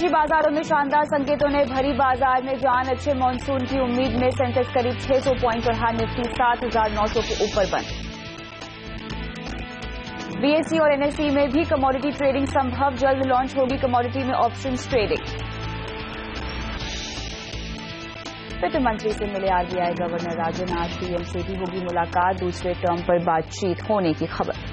विदेशी बाजारों में शानदार संकेतों ने भरी बाजार में जान। अच्छे मॉनसून की उम्मीद में सेंसेक्स करीब 600 पॉइंट बढ़ा, निफ्टी 7,900 के ऊपर बंद। बीएसई और एनएसई में भी कमोडिटी ट्रेडिंग संभव, जल्द लॉन्च होगी कमोडिटी में ऑप्शंस ट्रेडिंग। वित्त मंत्री से मिले आरबीआई गवर्नर राजन, आज पीएम से भी होगी मुलाकात, दूसरे टर्म पर बातचीत होने की खबर।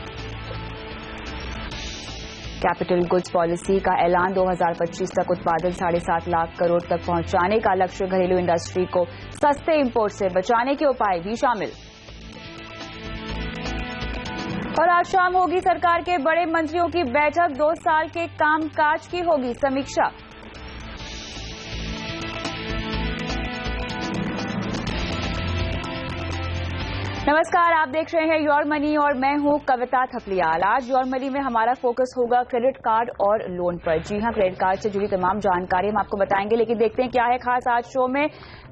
कैपिटल गुड्स पॉलिसी का ऐलान, 2025 तक उत्पादन 7.5 लाख करोड़ तक पहुंचाने का लक्ष्य, घरेलू इंडस्ट्री को सस्ते इंपोर्ट से बचाने के उपाय भी शामिल। और आज शाम होगी सरकार के बड़े मंत्रियों की बैठक, 2 साल के कामकाज की होगी समीक्षा। नमस्कार, आप देख रहे हैं योर मनी और मैं हूं कविता थपलियाल। आज योर मनी में हमारा फोकस होगा क्रेडिट कार्ड और लोन पर। जी हां, क्रेडिट कार्ड से जुड़ी तमाम जानकारी हम आपको बताएंगे, लेकिन देखते हैं क्या है खास आज शो में।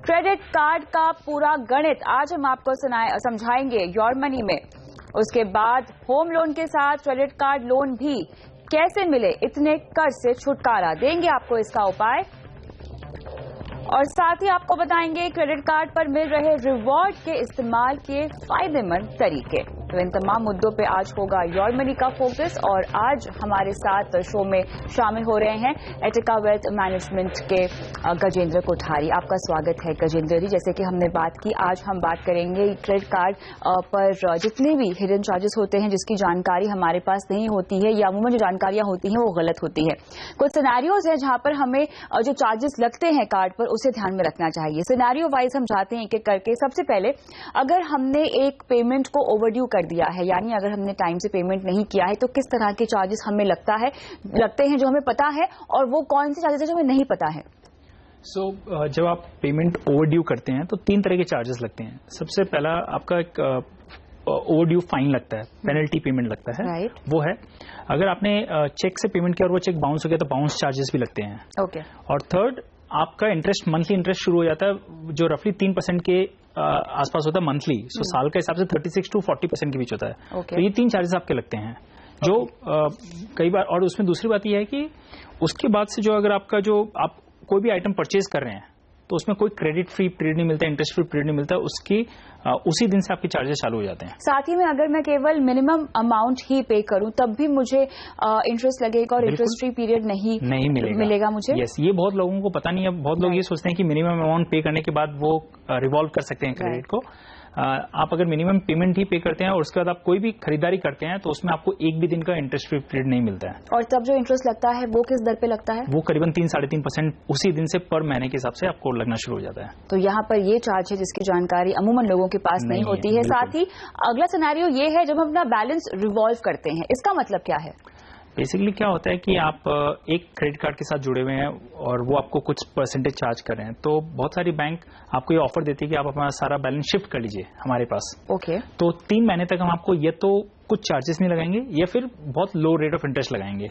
क्रेडिट कार्ड का पूरा गणित आज हम आपको समझाएंगे योर मनी में। उसके बाद होम लोन के साथ क्रेडिट कार्ड लोन भी कैसे मिले, इतने कर्ज से छुटकारा, देंगे आपको इसका उपाय। और साथ ही आपको बताएंगे क्रेडिट कार्ड पर मिल रहे रिवॉर्ड के इस्तेमाल के फायदेमंद तरीके। तो इन तमाम मुद्दों पे आज होगा योर मनी का फोकस। और आज हमारे साथ शो में शामिल हो रहे हैं एटिका वेल्थ मैनेजमेंट के गजेंद्र कोठारी। आपका स्वागत है गजेंद्र जी। जैसे कि हमने बात की, आज हम बात करेंगे क्रेडिट कार्ड पर जितने भी हिडन चार्जेस होते हैं जिसकी जानकारी हमारे पास नहीं होती है, या अमूमन जो जानकारियां होती हैं वो गलत होती है। कुछ सिनेरियोज है जहां पर हमें जो चार्जेस लगते हैं कार्ड पर उसे ध्यान में रखना चाहिए। सिनेरियो वाइज हम जाते हैं एक एक करके। सबसे पहले, अगर हमने एक पेमेंट को ओवरड्यू कर दिया है, यानी अगर हमने टाइम से पेमेंट नहीं किया है, तो किस तरह के चार्जेस हमें लगते हैं जो हमें पता है, और वो कौन से चार्जेस है जो हमें नहीं पता है। जब आप पेमेंट ओवरड्यू करते हैं तो 3 तरह के चार्जेस लगते हैं। सबसे पहला आपका एक ओवरड्यू फाइन लगता है, पेनल्टी पेमेंट लगता है, right. वो है अगर आपने चेक से पेमेंट किया और वो चेक बाउंस हो गया तो बाउंस चार्जेस भी लगते हैं। okay. और थर्ड, आपका इंटरेस्ट, मंथली इंटरेस्ट शुरू हो जाता है जो रफली 3% के आसपास होता है मंथली। सो साल के हिसाब से 36 to 40% के बीच होता है। तो ये 3 चार्जेस आपके लगते हैं जो कई बार। और उसमें दूसरी बात यह है कि उसके बाद से जो अगर आपका जो आप कोई भी आइटम परचेज कर रहे हैं तो उसमें कोई क्रेडिट फ्री पीरियड नहीं मिलता, इंटरेस्ट फ्री पीरियड नहीं मिलता, उसकी उसी दिन से आपके चार्जेस चालू हो जाते हैं। साथ ही में अगर मैं केवल मिनिमम अमाउंट ही पे करूं तब भी मुझे इंटरेस्ट लगेगा और इंटरेस्ट फ्री पीरियड नहीं मिलेगा मुझे। यस, ये बहुत लोगों को पता नहीं है। बहुत लोग ये सोचते हैं कि मिनिमम अमाउंट पे करने के बाद वो रिवॉल्व कर सकते हैं क्रेडिट को। आप अगर मिनिमम पेमेंट ही पे करते हैं और उसके बाद आप कोई भी खरीदारी करते हैं तो उसमें आपको एक भी दिन का इंटरेस्ट फ्री पीरियड नहीं मिलता है। और तब जो इंटरेस्ट लगता है वो किस दर पे लगता है? वो करीबन 3-3.5% उसी दिन से पर महीने के हिसाब से आपको लगना शुरू हो जाता है। तो यहाँ पर ये चार्ज है जिसकी जानकारी अमूमन लोगों के पास नहीं होती है। साथ ही अगला सिनेरियो ये है जब हम अपना बैलेंस रिवॉल्व करते हैं, इसका मतलब क्या है? बेसिकली क्या होता है कि आप एक क्रेडिट कार्ड के साथ जुड़े हुए हैं और वो आपको कुछ परसेंटेज चार्ज कर रहे हैं, तो बहुत सारी बैंक आपको ये ऑफर देती है कि आप अपना सारा बैलेंस शिफ्ट कर लीजिए हमारे पास। ओके। तो 3 महीने तक हम आपको ये तो कुछ चार्जेस नहीं लगाएंगे या फिर बहुत लो रेट ऑफ इंटरेस्ट लगाएंगे।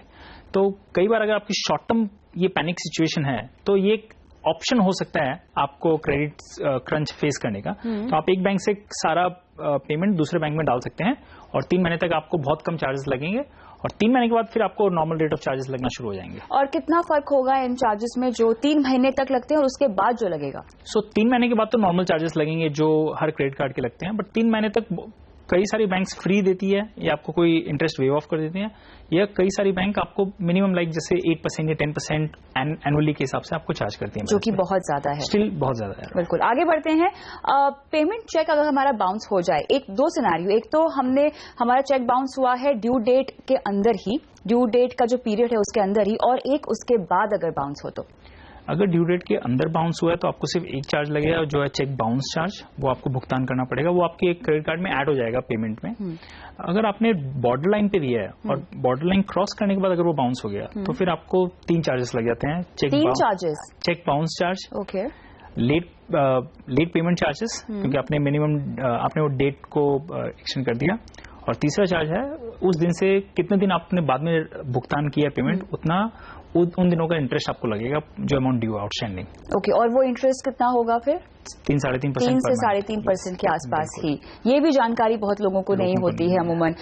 तो कई बार अगर आपकी शॉर्ट टर्म ये पैनिक सिचुएशन है तो ये ऑप्शन हो सकता है आपको क्रेडिट क्रंच फेस करने का। तो आप एक बैंक से सारा पेमेंट दूसरे बैंक में डाल सकते हैं और 3 महीने तक आपको बहुत कम चार्जेस लगेंगे और 3 महीने के बाद फिर आपको नॉर्मल रेट ऑफ चार्जेस लगना शुरू हो जाएंगे। और कितना फर्क होगा इन चार्जेस में जो 3 महीने तक लगते हैं और उसके बाद जो लगेगा? 3 महीने के बाद तो नॉर्मल चार्जेस लगेंगे जो हर क्रेडिट कार्ड के लगते हैं, बट 3 महीने तक कई सारी बैंक्स फ्री देती है या आपको कोई इंटरेस्ट वेव ऑफ कर देती है, या कई सारी बैंक आपको मिनिमम लाइक जैसे 8% या 10% एनुअली के हिसाब से आपको चार्ज करती है, जो कि बहुत ज्यादा है। स्टिल बहुत ज्यादा है। बिल्कुल। आगे बढ़ते हैं। पेमेंट चेक अगर हमारा बाउंस हो जाए, 2 सिनेरियो, एक तो हमारा चेक बाउंस हुआ है ड्यू डेट के अंदर ही, ड्यू डेट का जो पीरियड है उसके अंदर ही, और एक उसके बाद अगर बाउंस हो तो। अगर ड्यू डेट के अंदर बाउंस हुआ है तो आपको सिर्फ एक चार्ज लगेगा जो है चेक बाउंस चार्ज, वो आपको भुगतान करना पड़ेगा, वो आपके क्रेडिट कार्ड में ऐड हो जाएगा पेमेंट में। अगर आपने बॉर्डर लाइन पे दिया है और बॉर्डर लाइन क्रॉस करने के बाद अगर वो बाउंस हो गया तो फिर आपको 3 चार्जेस लग जाते हैं। Cheque bounce charge, okay, late payment charges क्योंकि आपने मिनिमम आपने वो डेट को एक्सटेंड कर दिया, और तीसरा चार्ज है उस दिन से कितने दिन आपने बाद में भुगतान किया पेमेंट, उतना उन दिनों का इंटरेस्ट आपको लगेगा जो अमाउंट ड्यू आउटस्टैंडिंग। ओके, और वो इंटरेस्ट कितना होगा फिर? 3-3.5% 3 से 3.5% के आसपास ही। ये भी जानकारी बहुत लोगों को नहीं होती है अमूमन।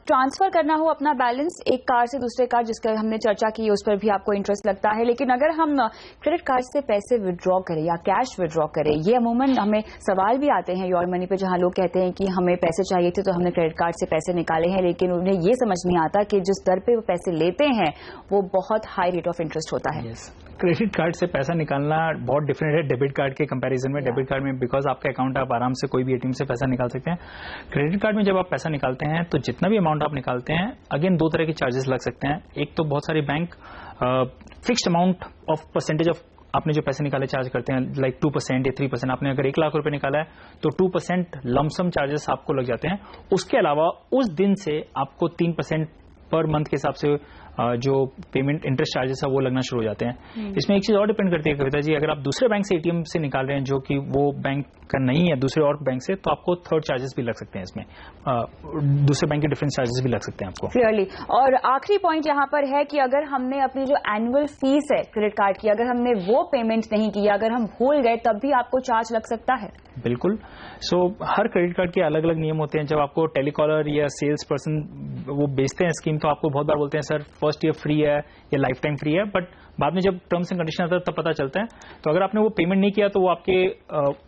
ट्रांसफर करना हो अपना बैलेंस एक कार्ड से दूसरे कार्ड, जिसका हमने चर्चा की, उस पर भी आपको इंटरेस्ट लगता है, लेकिन अगर हम क्रेडिट कार्ड से पैसे विड्रॉ करें या कैश विड्रॉ करें, ये अमूमन हमें सवाल भी आते हैं योर मनी पे, जहां लोग कहते हैं कि हमें पैसे चाहिए थे तो हमने क्रेडिट कार्ड से पैसे निकाले हैं, लेकिन उन्हें ये समझ नहीं आता कि जिस दर पे वो पैसे लेते हैं वो बहुत हाई रेट ऑफ इंटरेस्ट होता है। क्रेडिट कार्ड से पैसा निकालना बहुत डिफरेंट है डेबिट कार्ड के कंपैरिजन में। डेबिट कार्ड में बिकॉज आपका अकाउंट, आप आराम से कोई भी एटीएम से पैसा निकाल सकते हैं। क्रेडिट कार्ड में जब आप पैसा निकालते हैं तो जितना भी अमाउंट आप निकालते हैं, अगेन 2 तरह के चार्जेस लग सकते हैं। एक तो बहुत सारे bank fixed amount of percentage of आपने जो पैसे निकाले चार्ज करते हैं, लाइक 2% या 3%। आपने अगर 1 लाख रुपए निकाला है तो 2% लमसम चार्जेस आपको लग जाते हैं। उसके अलावा उस दिन से आपको 3% पर मंथ के हिसाब से जो पेमेंट इंटरेस्ट चार्जेस है वो लगना शुरू हो जाते हैं। इसमें एक चीज और डिपेंड करती है कविता जी, अगर आप दूसरे बैंक से एटीएम से निकाल रहे हैं जो कि वो बैंक का नहीं है, दूसरे और बैंक से, तो आपको थर्ड चार्जेस भी लग सकते हैं इसमें। दूसरे बैंक के डिफरेंस चार्जेस भी लग सकते हैं आपको। क्लियरली। और आखिरी पॉइंट यहाँ पर है कि अगर हमने अपनी जो एनुअल फीस है क्रेडिट कार्ड की, अगर हमने वो पेमेंट नहीं किया, अगर हम भूल गए, तब भी आपको चार्ज लग सकता है। बिल्कुल। सो हर क्रेडिट कार्ड के अलग अलग नियम होते हैं। जब आपको टेलीकॉलर या सेल्स पर्सन वो बेचते हैं स्कीम, तो आपको बहुत बार बोलते हैं सर फर्स्ट ईयर फ्री है या लाइफ टाइम फ्री है, बट बाद में जब टर्म्स एंड कंडीशन आता है तब पता चलता है। तो अगर आपने वो पेमेंट नहीं किया तो वो आपके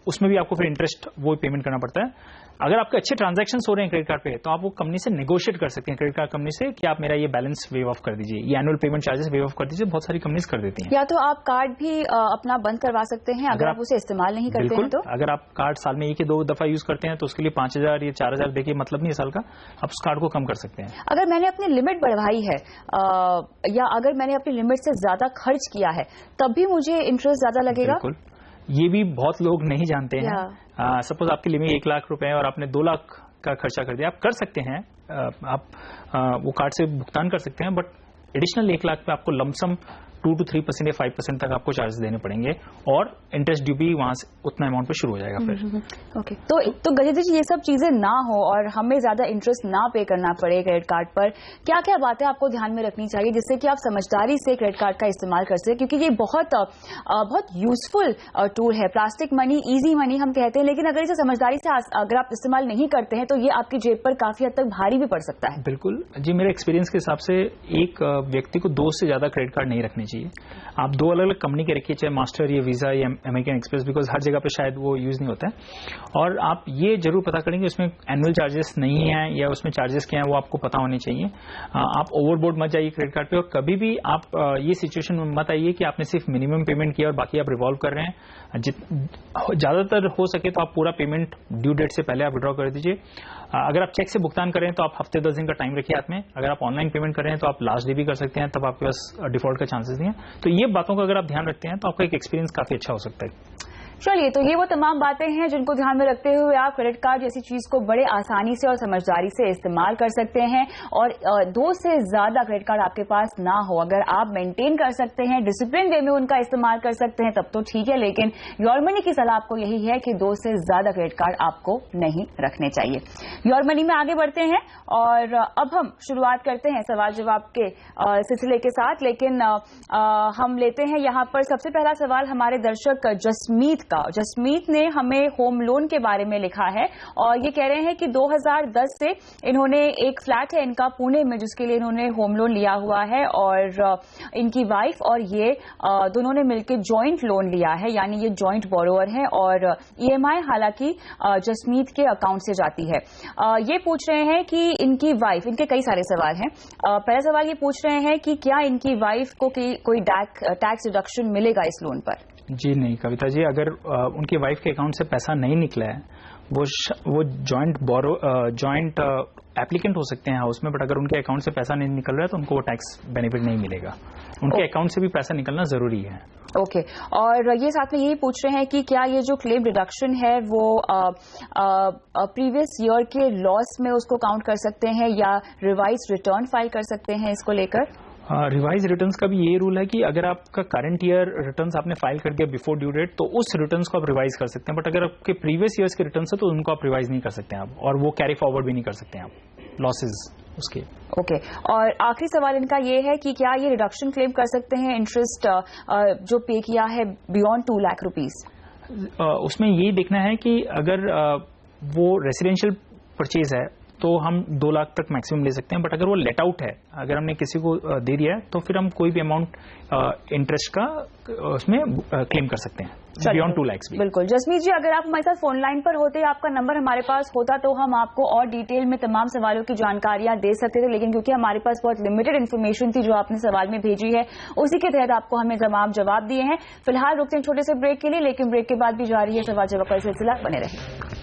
उसमें भी आपको फिर इंटरेस्ट वो पेमेंट करना पड़ता है। अगर आपके अच्छे ट्रांजैक्शंस हो रहे हैं क्रेडिट कार्ड पे, तो आप वो कंपनी से नेगोशिएट कर सकते हैं, क्रेडिट कार्ड कंपनी से, कि आप मेरा ये बैलेंस वेव ऑफ कर दीजिए, ये annual payment charges wave of कर दीजिए। बहुत सारी कंपनीज कर देती हैं। या तो आप कार्ड भी अपना बंद करवा सकते हैं अगर आप उसे इस्तेमाल नहीं करते हैं तो। अगर आप कार्ड साल में 1 या 2 दफा यूज करते हैं तो उसके लिए 5,000 या 4,000 देखिए मतलब नहीं है साल का, आप उस कार्ड को कम कर सकते हैं। अगर मैंने अपनी लिमिट बढ़वाई है या अगर मैंने अपनी लिमिट से ज्यादा खर्च किया है, तब भी मुझे इंटरेस्ट ज्यादा लगेगा। बिल्कुल, ये भी बहुत लोग नहीं जानते हैं। सपोज आपकी लिमिट 1 लाख रुपए है और आपने 2 लाख का खर्चा कर दिया, आप कर सकते हैं, आप वो कार्ड से भुगतान कर सकते हैं, बट एडिशनल 1 लाख पे आपको लमसम 2 to 3% या 5% तक आपको चार्जेस देने पड़ेंगे, और इंटरेस्ट ड्यू भी वहां से उतना अमाउंट पे शुरू हो जाएगा फिर। ओके। तो गजेंद्र जी, ये सब चीजें ना हो और हमें ज्यादा इंटरेस्ट ना पे करना पड़े क्रेडिट कार्ड पर, क्या क्या बातें आपको ध्यान में रखनी चाहिए जिससे कि आप समझदारी से क्रेडिट कार्ड का इस्तेमाल कर सकें? क्योंकि ये बहुत यूजफुल टूल है। प्लास्टिक मनी, इजी मनी हम कहते हैं, लेकिन अगर इसे समझदारी से अगर आप इस्तेमाल नहीं करते हैं तो ये आपकी जेब पर काफी हद तक भारी भी पड़ सकता है। बिल्कुल जी, मेरे एक्सपीरियंस के हिसाब से एक व्यक्ति को 2 से ज्यादा क्रेडिट कार्ड नहीं रखने चाहिए। आप 2 अलग अलग कंपनी के रखिए, चाहे मास्टर या वीजा या अमेरिकन एक्सप्रेस, बिकॉज हर जगह पे शायद वो यूज नहीं होता है। और आप ये जरूर पता करेंगे उसमें एनुअल चार्जेस नहीं है या उसमें चार्जेस क्या है, वो आपको पता होने चाहिए। आप ओवरबोर्ड मत जाइए क्रेडिट कार्ड पे, और कभी भी आप ये सिचुएशन में मत आइए कि आपने सिर्फ मिनिमम पेमेंट किया और बाकी आप रिवॉल्व कर रहे हैं। ज्यादातर हो सके तो आप पूरा पेमेंट ड्यू डेट से पहले आप विड्रॉ कर दीजिए। अगर आप चेक से भुगतान करें तो आप हफ्ते 10 दिन का टाइम रखिए हाथ में। अगर आप ऑनलाइन पेमेंट कर रहे हैं तो आप लास्ट डे भी कर सकते हैं, तब आपके पास डिफॉल्ट का चांसेस नहीं है। तो ये बातों का अगर आप ध्यान रखते हैं तो आपका एक एक्सपीरियंस काफी अच्छा हो सकता है। चलिए, तो ये वो तमाम बातें हैं जिनको ध्यान में रखते हुए आप क्रेडिट कार्ड जैसी चीज को बड़े आसानी से और समझदारी से इस्तेमाल कर सकते हैं। और 2 से ज्यादा क्रेडिट कार्ड आपके पास ना हो, अगर आप मेंटेन कर सकते हैं, डिसिप्लिन वे में उनका इस्तेमाल कर सकते हैं, तब तो ठीक है। लेकिन योर मनी की सलाह आपको यही है कि 2 से ज्यादा क्रेडिट कार्ड आपको नहीं रखने चाहिए। योर मनी में आगे बढ़ते हैं और अब हम शुरुआत करते हैं सवाल जवाब के सिलसिले के साथ। लेकिन हम लेते हैं यहाँ पर सबसे पहला सवाल हमारे दर्शक जसमीत का। जसमीत ने हमें होम लोन के बारे में लिखा है और ये कह रहे हैं कि 2010 से इन्होंने एक फ्लैट है इनका पुणे में, जिसके लिए इन्होंने होम लोन लिया हुआ है, और इनकी वाइफ और ये दोनों ने मिलकर जॉइंट लोन लिया है, यानी ये जॉइंट बोरोवर है। और ईएमआई हालांकि जसमीत के अकाउंट से जाती है। ये पूछ रहे हैं कि इनकी वाइफ, इनके कई सारे सवाल हैं। पहला सवाल ये पूछ रहे हैं कि क्या इनकी वाइफ को कोई टैक्स डिडक्शन मिलेगा इस लोन पर? जी नहीं कविता जी, अगर उनकी वाइफ के अकाउंट से पैसा नहीं निकला है, वो जॉइंट एप्लीकेंट हो सकते हैं हाउस में, बट अगर उनके अकाउंट से पैसा नहीं निकल रहा है तो उनको वो टैक्स बेनिफिट नहीं मिलेगा। उनके अकाउंट से भी पैसा निकलना जरूरी है। ओके। और ये साथ में यही पूछ रहे हैं कि क्या ये जो क्लेम डिडक्शन है वो प्रीवियस ईयर के लॉस में उसको काउंट कर सकते हैं या रिवाइज रिटर्न फाइल कर सकते हैं इसको लेकर? रिवाइज रिटर्न्स का भी ये रूल है कि अगर आपका करंट ईयर रिटर्न्स आपने फाइल कर दिया बिफोर ड्यू डेट, तो उस रिटर्न्स को आप रिवाइज कर सकते हैं। बट अगर आपके प्रीवियस ईयर्स के रिटर्न्स है तो उनको आप रिवाइज नहीं कर सकते हैं आप, और वो कैरी फॉरवर्ड भी नहीं कर सकते हैं आप लॉसेज उसके। ओके। और आखिरी सवाल इनका ये है कि क्या ये रिडक्शन क्लेम कर सकते हैं इंटरेस्ट जो पे किया है बियॉन्ड 2 लाख रुपीज? उसमें यही देखना है कि अगर वो रेसिडेंशियल परचेज है तो हम 2 लाख तक मैक्सिमम ले सकते हैं, बट अगर वो लेट आउट है, अगर हमने किसी को दे दिया है तो फिर हम कोई भी अमाउंट इंटरेस्ट का उसमें क्लेम कर सकते हैं बियॉन्ड 2 लाख भी। बिल्कुल। जसमीत जी, अगर आप हमारे साथ फोन लाइन पर होते, आपका नंबर हमारे पास होता तो हम आपको और डिटेल में तमाम सवालों की जानकारियां दे सकते थे, लेकिन क्योंकि हमारे पास बहुत लिमिटेड इन्फॉर्मेशन थी जो आपने सवाल में भेजी है, उसी के तहत आपको हमें तमाम जवाब दिए हैं। फिलहाल रुकते हैं छोटे से ब्रेक के लिए, लेकिन ब्रेक के बाद भी जारी है सवाल जवाब का सिलसिला। बने रहिए।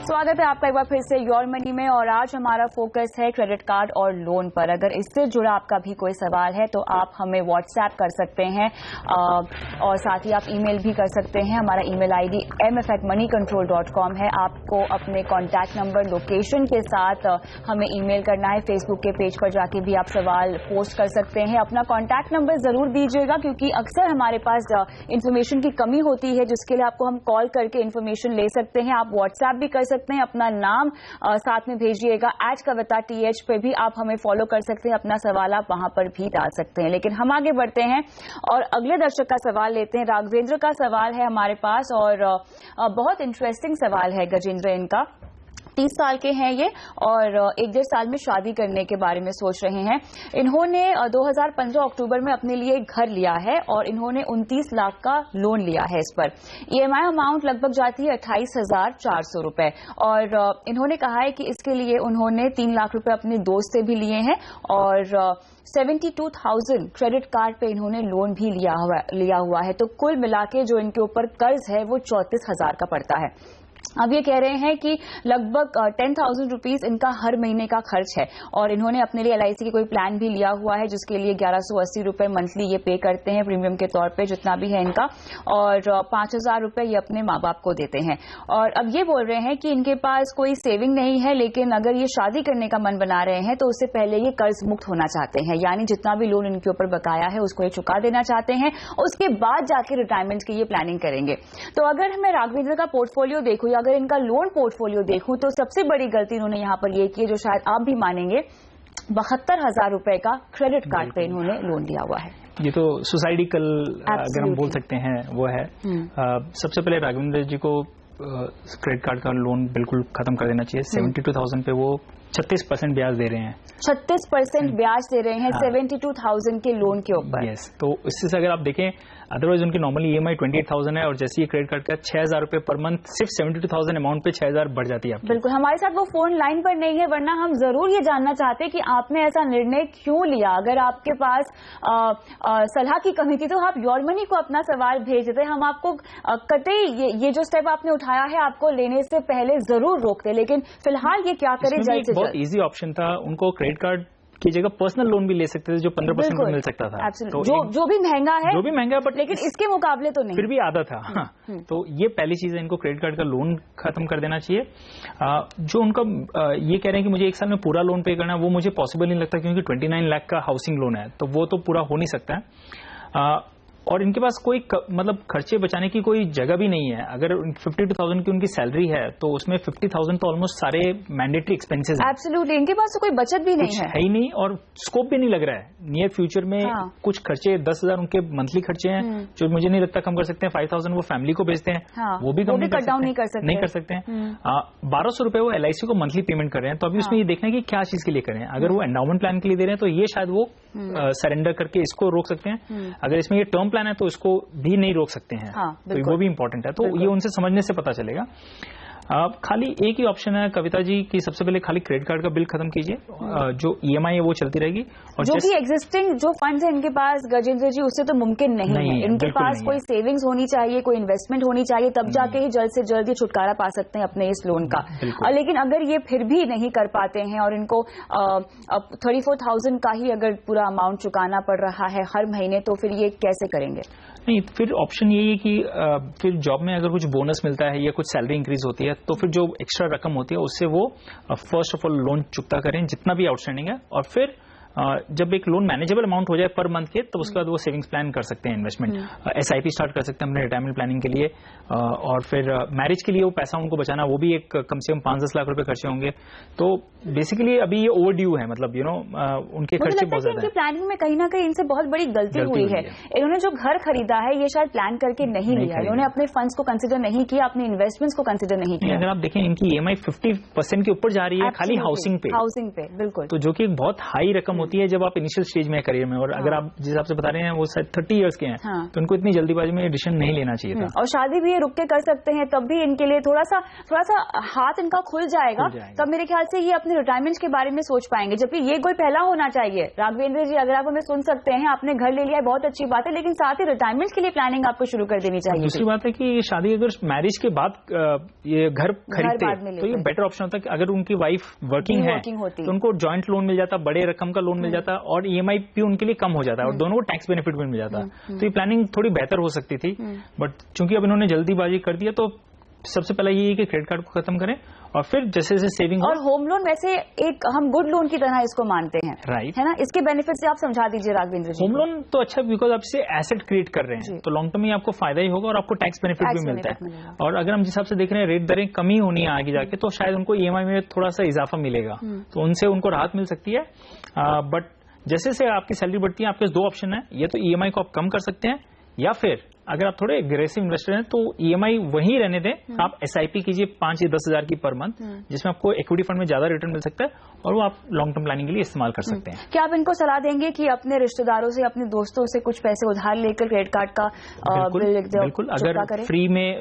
स्वागत है आपका एक बार फिर से योर मनी में, और आज हमारा फोकस है क्रेडिट कार्ड और लोन पर। अगर इससे जुड़ा आपका भी कोई सवाल है तो आप हमें व्हाट्सएप कर सकते हैं और साथ ही आप ईमेल भी कर सकते हैं। हमारा ईमेल आईडी mf@moneycontrol.com है। आपको अपने कॉन्टैक्ट नंबर, लोकेशन के साथ हमें ईमेल करना है। फेसबुक के पेज पर जाके भी आप सवाल पोस्ट कर सकते हैं। अपना कॉन्टैक्ट नंबर जरूर दीजिएगा, क्योंकि अक्सर हमारे पास इंफॉर्मेशन की कमी होती है, जिसके लिए आपको हम कॉल करके इंफॉर्मेशन ले सकते हैं। आप व्हाट्सएप भी कर सकते हैं, अपना नाम साथ में भेजिएगा। @kavita.th पे भी आप हमें फॉलो कर सकते हैं, अपना सवाल आप वहां पर भी डाल सकते हैं। लेकिन हम आगे बढ़ते हैं और अगले दर्शक का सवाल लेते हैं। राघवेंद्र का सवाल है हमारे पास, और बहुत इंटरेस्टिंग सवाल है गजेंद्र इनका। 30 साल के हैं ये, और 1-1.5 साल में शादी करने के बारे में सोच रहे हैं। इन्होंने 2015 अक्टूबर में अपने लिए एक घर लिया है और इन्होंने 29 लाख का लोन लिया है। इस पर EMI अमाउंट लगभग जाती है 28,400 रुपए, और इन्होंने कहा है कि इसके लिए उन्होंने 3 लाख रुपए अपने दोस्त से भी लिए हैं, और 72,000 क्रेडिट कार्ड पे इन्होंने लोन भी लिया हुआ है। तो कुल मिला के जो इनके ऊपर कर्ज है वो 34,000 का पड़ता है। अब ये कह रहे हैं कि लगभग 10,000 रुपीज इनका हर महीने का खर्च है, और इन्होंने अपने लिए LIC की कोई प्लान भी लिया हुआ है, जिसके लिए 1180 रुपए मंथली ये पे करते हैं प्रीमियम के तौर पे, जितना भी है इनका, और 5,000 रुपए ये अपने माँ बाप को देते हैं। और अब ये बोल रहे हैं कि इनके पास कोई सेविंग नहीं है, लेकिन अगर ये शादी करने का मन बना रहे हैं तो उससे पहले ये कर्ज मुक्त होना चाहते हैं, यानी जितना भी लोन इनके ऊपर बकाया है उसको ये चुका देना चाहते हैं, उसके बाद जाके रिटायरमेंट की ये प्लानिंग करेंगे। तो अगर मैं राघवेंद्र का पोर्टफोलियो देखूं, अगर इनका लोन पोर्टफोलियो देखूं, तो सबसे बड़ी गलती इन्होंने यहां पर यह की है, जो शायद आप भी मानेंगे, 72,000 रुपए का क्रेडिट कार्ड पे इन्होंने लोन लिया हुआ है। ये तो सुसाइडिकल अगर हम बोल सकते हैं वो है। सबसे पहले राघवेंद्र जी को क्रेडिट कार्ड का लोन बिल्कुल खत्म कर देना चाहिए। 72,000 पे वो 36% ब्याज दे रहे हैं। 36% ब्याज दे रहे हैं 72,000 के लोन के ऊपर। यस, तो इससे अगर आप देखें, अदरवाइज उनकी नॉर्मली EMI 28,000 है, और जैसे ये क्रेडिट कार्ड का 6,000 रुपए पर मंथ, सिर्फ 72,000 अमाउंट पे 6,000 बढ़ जाती है। बिल्कुल, हमारे साथ वो फोन लाइन पर नहीं है, वरना हम जरूर ये जानना चाहते कि आपने ऐसा निर्णय क्यों लिया। अगर आपके पास सलाह की कमी थी तो आप योर मनी को अपना सवाल भेज देते, हम आपको कतई ये जो स्टेप आपने उठाया है आपको लेने से पहले जरूर रोकते। लेकिन फिलहाल ये क्या करें, जल्द से बहुत इजी ऑप्शन था। उनको क्रेडिट कार्ड की जगह पर्सनल लोन भी ले सकते थे, जो 15% में मिल सकता था। तो जो भी महंगा है, बट लेकिन इसके मुकाबले तो नहीं, फिर भी आधा था। हाँ, तो ये पहली चीज है, इनको क्रेडिट कार्ड का लोन खत्म कर देना चाहिए। जो उनका ये कह रहे हैं कि मुझे 1 साल में पूरा लोन पे करना है, वो मुझे पॉसिबल नहीं लगता, क्योंकि 29 लाख का हाउसिंग लोन है, तो वो तो पूरा हो नहीं सकता है। और इनके पास कोई मतलब खर्चे बचाने की कोई जगह भी नहीं है। अगर 52,000 की उनकी सैलरी है तो उसमें 50,000 तो ऑलमोस्ट सारे मैंडेटरी एक्सपेंसेस हैं। एब्सोल्युटली, इनके पास तो कोई बचत भी नहीं है ही नहीं, और स्कोप भी नहीं लग रहा है नियर फ्यूचर में। कुछ खर्चे 10,000 उनके मंथली खर्चे हैं, जो मुझे नहीं लगता कम कर सकते हैं। 5,000 वो फैमिली को भेजते हैं, वो भी कम नहीं कर सकते हैं। 1,200 रुपए वो LIC को मंथली पेमेंट कर रहे हैं। तो अभी उसमें ये देखना है कि क्या चीज के लिए करें। अगर वो एंडाउमेंट प्लान के लिए दे रहे हैं तो ये शायद वो सरेंडर करके इसको रोक सकते हैं। अगर इसमें ये टर्म प्लान है तो इसको भी नहीं रोक सकते हैं। तो वो भी इंपॉर्टेंट है, तो ये उनसे समझने से पता चलेगा। खाली एक ही ऑप्शन है कविता जी कि सबसे पहले खाली क्रेडिट कार्ड का बिल खत्म कीजिए, जो EMI है वो चलती रहेगी। और जो भी एग्जिस्टिंग जो फंड्स है इनके पास गजेंद्र जी, उससे तो मुमकिन नहीं है। इनके पास कोई सेविंग्स होनी चाहिए, कोई इन्वेस्टमेंट होनी चाहिए, तब जाके ही जल्द से जल्द ये छुटकारा पा सकते हैं अपने इस लोन का। लेकिन अगर ये फिर भी नहीं कर पाते हैं और इनको 34,000 का ही अगर पूरा अमाउंट चुकाना पड़ रहा है हर महीने, तो फिर ये कैसे करेंगे? नहीं, फिर ऑप्शन यही है कि फिर जॉब में अगर कुछ बोनस मिलता है या कुछ सैलरी इंक्रीज होती है, तो फिर जो एक्स्ट्रा रकम होती है उससे वो फर्स्ट ऑफ ऑल लोन चुकता करें जितना भी आउटस्टैंडिंग है, और फिर जब एक लोन मैनेजेबल अमाउंट हो जाए पर मंथ के, तो उसके बाद वो सेविंग्स प्लान कर सकते हैं, इन्वेस्टमेंट SIP स्टार्ट कर सकते हैं अपने रिटायरमेंट प्लानिंग के लिए। और फिर मैरिज के लिए वो पैसा उनको बचाना, वो भी एक कम से कम 5-10 लाख रुपए खर्चे होंगे। तो बेसिकली अभी ये ओवरड्यू है, मतलब उनके खर्चे बहुत ज्यादा है। प्लानिंग में कहीं ना कहीं इनसे बहुत बड़ी गलती हुई है। इन्होंने जो घर खरीदा है ये शायद प्लान करके नहीं लिया, इन्होंने अपने फंड्स को कंसिडर नहीं किया, अपने इन्वेस्टमेंट्स को कंसिडर नहीं किया। अगर आप देखें इनकी EMI 50% के ऊपर जा रही है खाली हाउसिंग पे, बिल्कुल। तो जो कि एक बहुत हाई रकम होती है जब आप इनिशियल स्टेज में करियर में, और अगर आप जिस हिसाब से बता रहे हैं वो शायद 30 इयर्स के हैं, तो उनको इतनी जल्दीबाजी में डिसीजन नहीं लेना चाहिए था। और शादी भी ये रुक के कर सकते हैं, तब भी इनके लिए थोड़ा सा हाथ इनका खुल जाएगा, तब मेरे ख्याल से ये अपने रिटायरमेंट के बारे में सोच पाएंगे। जबकि ये गोल पहला होना चाहिए। राघवेंद्र जी, अगर आप हमें सुन सकते हैं, आपने घर ले लिया है, बहुत अच्छी बात है, लेकिन साथ ही रिटायरमेंट के लिए प्लानिंग आपको शुरू कर देनी चाहिए। दूसरी बात है कि शादी अगर मैरिज के बाद ये घर खरीदते हैं तो ये बेटर ऑप्शन होता है कि अगर उनकी वाइफ वर्किंग है तो उनको जॉइंट लोन मिल जाता, बड़े रकम का लोन मिल जाता, और EMI भी उनके लिए कम हो जाता है, और दोनों को टैक्स बेनिफिट भी मिल जाता। तो ये प्लानिंग थोड़ी बेहतर हो सकती थी, बट चूंकि अब इन्होंने जल्दीबाजी कर दिया, तो सबसे पहले ये है कि क्रेडिट कार्ड को खत्म करें, और फिर जैसे जैसे सेविंग। और होम लोन वैसे एक हम गुड लोन की तरह इसको मानते हैं, राइट, है ना? इसके बेनिफिट से आप समझा दीजिए राघवेंद्र जी। होम लोन तो अच्छा, बिकॉज आप इसे एसेट क्रिएट कर रहे हैं, तो लॉन्ग टर्म में आपको फायदा ही होगा, और आपको टैक्स बेनिफिट भी मिलता है। और अगर हम जिस हिसाब से देख रहे हैं रेट दरें कमी होनी है आगे जाके, तो शायद उनको EMI में थोड़ा सा इजाफा मिलेगा, तो उनसे उनको राहत मिल सकती है। बट जैसे जैसे आपकी सैलरी बढ़ती है, आपके पास 2 ऑप्शन है, या तो EMI को आप कम कर सकते हैं, या फिर अगर आप थोड़े एग्रेसिव इन्वेस्टर हैं तो EMI वहीं रहने दें, आप SIP कीजिए 5 या 10 हजार की पर मंथ, जिसमें आपको इक्विटी फंड में ज्यादा रिटर्न मिल सकता है, और वो आप लॉन्ग टर्म प्लानिंग के लिए इस्तेमाल कर सकते हैं। क्या आप इनको सलाह देंगे कि अपने रिश्तेदारों से, अपने दोस्तों से कुछ पैसे उधार लेकर क्रेडिट कार्ड का बिल्कुल, अगर फ्री में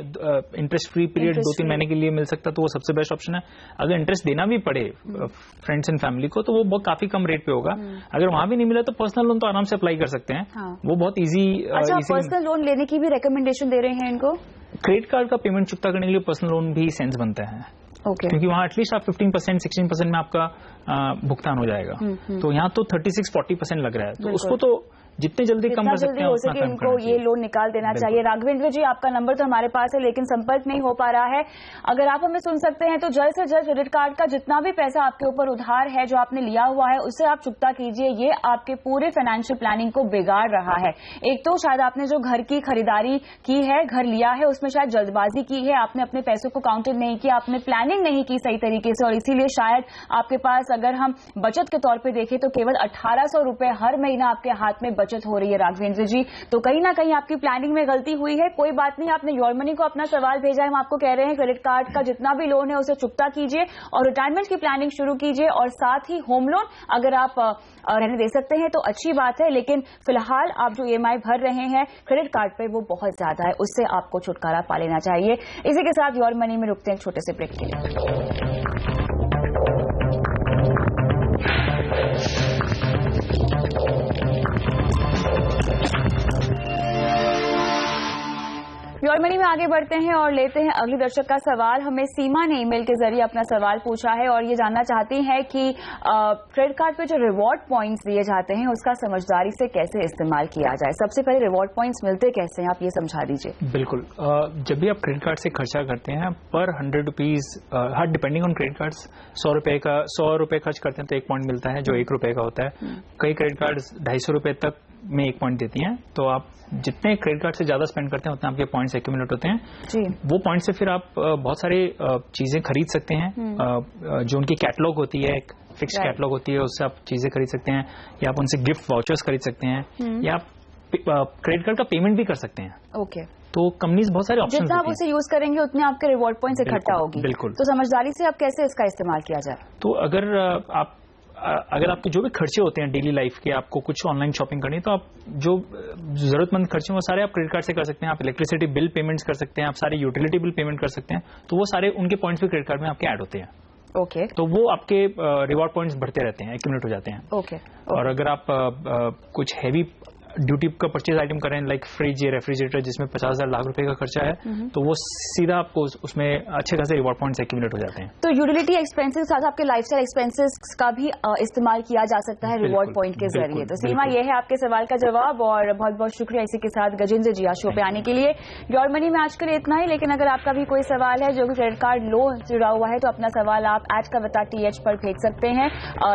इंटरेस्ट फ्री पीरियड 2-3 महीने के लिए मिल सकता है तो वो सबसे बेस्ट ऑप्शन है। अगर इंटरेस्ट देना भी पड़े फ्रेंड्स एंड फैमिली को, तो वो बहुत काफी कम रेट पे होगा। अगर वहां भी नहीं मिला तो पर्सनल लोन तो आराम से अप्लाई कर सकते हैं, वो बहुत ईजी। अच्छा, पर्सनल लोन लेने की भी रिकमेंडेशन दे रहे हैं इनको? क्रेडिट कार्ड का पेमेंट चुकता करने के लिए पर्सनल लोन भी सेंस बनता है, क्योंकि वहाँ एटलीस्ट आप 15%, 16% में आपका भुगतान हो जाएगा। तो यहाँ तो 36-40% लग रहा है, तो उसको तो जितने जल्दी कम कर सकते हैं हो सके इनको ये लोन निकाल देना चाहिए। राघवेंद्र जी, आपका नंबर तो हमारे पास है, लेकिन संपर्क नहीं हो पा रहा है। अगर आप हमें सुन सकते हैं तो जल्द से जल्द क्रेडिट कार्ड का जितना भी पैसा आपके ऊपर उधार है, जो आपने लिया हुआ है, उसे आप चुकता कीजिए। ये आपके पूरे फाइनेंशियल प्लानिंग को बिगाड़ रहा है। एक तो शायद आपने जो घर की खरीदारी की है, घर लिया है, उसमें शायद जल्दबाजी की है, आपने अपने पैसों को काउंटेड नहीं किया, आपने प्लानिंग नहीं की सही तरीके से, और इसीलिए शायद आपके पास, अगर हम बचत के तौर पर देखें, तो केवल 1800 रुपए हर महीना आपके हाथ में बचत हो रही है। राघवेंद्र जी, तो कहीं ना कहीं आपकी प्लानिंग में गलती हुई है। कोई बात नहीं, आपने योर मनी को अपना सवाल भेजा है, हम आपको कह रहे हैं क्रेडिट कार्ड का जितना भी लोन है उसे चुकता कीजिए, और रिटायरमेंट की प्लानिंग शुरू कीजिए, और साथ ही होम लोन अगर आप रहने दे सकते हैं तो अच्छी बात है, लेकिन फिलहाल आप जो EMI भर रहे हैं क्रेडिट कार्ड पे, वो बहुत ज्यादा है, उससे आपको छुटकारा पा लेना चाहिए। इसी के साथ योर मनी में रुकते हैं छोटे से ब्रेक के लिए। योर मनी में आगे बढ़ते हैं और लेते हैं अगली दर्शक का सवाल। हमें सीमा ने ईमेल के जरिए अपना सवाल पूछा है, और ये जानना चाहती है कि क्रेडिट कार्ड पे जो रिवॉर्ड पॉइंट्स दिए जाते हैं उसका समझदारी से कैसे इस्तेमाल किया जाए। सबसे पहले रिवॉर्ड पॉइंट्स मिलते कैसे हैं, आप ये समझा दीजिए। बिल्कुल, जब भी आप क्रेडिट कार्ड से खर्चा करते हैं पर 100 rupees, her depending on credit card, 100 रुपए खर्च करते हैं तो 1 पॉइंट मिलता है, जो 1 रुपए का होता है। कई क्रेडिट कार्ड 250 रुपए तक में 1 पॉइंट देती हैं, तो आप जितने क्रेडिट कार्ड से ज्यादा स्पेंड करते हैं उतने आपके पॉइंट्स एक्यूमुलेट होते हैं जी। वो पॉइंट से फिर आप बहुत सारे चीजें खरीद सकते हैं, जो उनकी कैटलॉग होती है, एक फिक्स कैटलॉग होती है, उससे आप चीजें खरीद सकते हैं, या आप उनसे गिफ्ट वाउचर्स खरीद सकते हैं, या आप क्रेडिट कार्ड का पेमेंट भी कर सकते हैं। ओके, तो कंपनीज बहुत सारे ऑप्शन, जितना आप उसे यूज करेंगे उतने आपके रिवॉर्ड पॉइंट्स इकट्ठा होगी। बिल्कुल, तो समझदारी से आप कैसे इसका इस्तेमाल किया जाए। तो अगर आपके जो भी खर्चे होते हैं डेली लाइफ के, आपको कुछ ऑनलाइन शॉपिंग करनी है, तो आप जो जरूरतमंद खर्चे वो सारे आप क्रेडिट कार्ड से कर सकते हैं। आप इलेक्ट्रिसिटी बिल पेमेंट्स कर सकते हैं, आप सारे यूटिलिटी बिल पेमेंट कर सकते हैं, तो वो सारे उनके पॉइंट्स भी क्रेडिट कार्ड में आपके ऐड होते हैं। ओके, तो वो आपके रिवॉर्ड पॉइंट्स बढ़ते रहते हैं, एक्यूमुलेट हो जाते हैं। ओके, और अगर आप कुछ हैवी ड्यूटी का परचेज आइटम करें, लाइक फ्रिज या रेफ्रिजरेटर जिसमें 50,000 लाख रुपए का खर्चा है, तो वो सीधा आपको उसमें अच्छे खासे रिवॉर्ड पॉइंट्स एक्यूमुलेट हो जाते हैं। तो यूटिलिटी एक्सपेंसेस के साथ आपके लाइफस्टाइल एक्सपेंसेस का भी इस्तेमाल किया जा सकता है रिवॉर्ड पॉइंट के जरिए। तो सीमा, ये है आपके सवाल का जवाब और बहुत बहुत शुक्रिया इसी के साथ गजेंद्र जी शो पे आने के लिए। योर मनी में आज के लिए इतना ही, लेकिन अगर आपका भी कोई सवाल है जो कि क्रेडिट कार्ड लोन से जुड़ा हुआ है तो अपना सवाल आप @kavita.th पर भेज सकते हैं।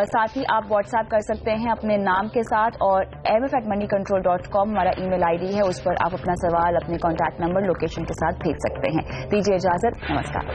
साथ ही आप व्हाट्सएप कर सकते हैं अपने नाम के साथ, और mf@moneycontrol.com हमारा ईमेल आईडी है, उस पर आप अपना सवाल अपने कॉन्टैक्ट नंबर लोकेशन के साथ भेज सकते हैं। दीजिए इजाजत, नमस्कार।